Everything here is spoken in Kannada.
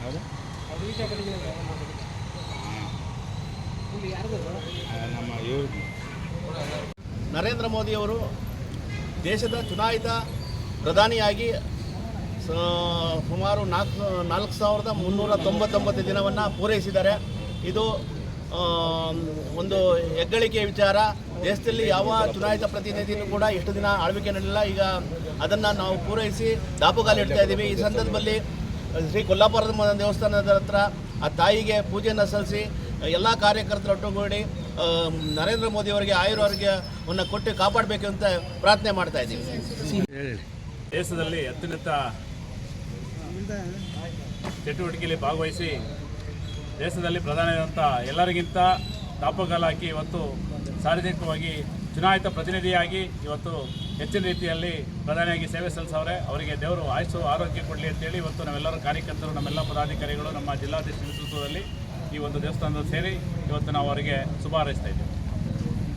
ಹೌದಾ ನಮ್ಮ ಇವರು ನರೇಂದ್ರ ಮೋದಿಯವರು ದೇಶದ ಚುನಾಯಿತ ಪ್ರಧಾನಿಯಾಗಿ ಸುಮಾರು 4,399 ದಿನವನ್ನು ಪೂರೈಸಿದ್ದಾರೆ. ಇದು ಒಂದು ಹೆಗ್ಗಳಿಕೆಯ ವಿಚಾರ. ದೇಶದಲ್ಲಿ ಯಾವ ಚುನಾಯಿತ ಪ್ರತಿನಿಧಿನೂ ಕೂಡ ಎಷ್ಟು ದಿನ ಆಳ್ವಿಕೆ ನಡೆಯಲಿಲ್ಲ. ಈಗ ಅದನ್ನು ನಾವು ಪೂರೈಸಿ ದಾಪುಗಾಲಿಡ್ತಾ ಇದ್ದೀವಿ. ಈ ಸಂದರ್ಭದಲ್ಲಿ ಶ್ರೀ ಕೊಲ್ಲಾಪುರದ ದೇವಸ್ಥಾನದ ಹತ್ರ ಆ ತಾಯಿಗೆ ಪೂಜೆಯನ್ನು ಸಲ್ಲಿಸಿ ಎಲ್ಲ ಕಾರ್ಯಕರ್ತರ ಒಟ್ಟುಗೂಡಿ ನರೇಂದ್ರ ಮೋದಿಯವರಿಗೆ ಆಯುರಾರೋಗ್ಯವನ್ನು ಕೊಟ್ಟು ಕಾಪಾಡಬೇಕು ಅಂತ ಪ್ರಾರ್ಥನೆ ಮಾಡ್ತಾ ಇದ್ದೀವಿ. ದೇಶದಲ್ಲಿ ಅತ್ಯುನ್ನತ ಚಟುವಟಿಕೆಯಲ್ಲಿ ಭಾಗವಹಿಸಿ ದೇಶದಲ್ಲಿ ಪ್ರಧಾನಿಯಾದಂಥ ಎಲ್ಲರಿಗಿಂತ ದಾಪುಗಾಲು ಹಾಕಿ ಇವತ್ತು ಸಾರ್ವಜನಿಕವಾಗಿ ಚುನಾಯಿತ ಪ್ರತಿನಿಧಿಯಾಗಿ ಇವತ್ತು ಹೆಚ್ಚಿನ ರೀತಿಯಲ್ಲಿ ಪ್ರಧಾನಿಯಾಗಿ ಸೇವೆ ಸಲ್ಲಿಸವ್ರೆ. ಅವರಿಗೆ ದೇವರು ಆಯುಷು ಆರೋಗ್ಯ ಕೊಡಲಿ ಅಂತೇಳಿ ಇವತ್ತು ನಾವೆಲ್ಲರೂ ಕಾರ್ಯಕರ್ತರು, ನಮ್ಮೆಲ್ಲ ಪದಾಧಿಕಾರಿಗಳು ನಮ್ಮ ಜಿಲ್ಲಾಧ್ಯಕ್ಷ ನೇತೃತ್ವದಲ್ಲಿ ಈ ಒಂದು ದೇವಸ್ಥಾನದಲ್ಲಿ ಸೇರಿ ಇವತ್ತು ನಾವು ಅವರಿಗೆ ಶುಭ ಹಾರೈಸ್ತಾ ಇದ್ದೀವಿ.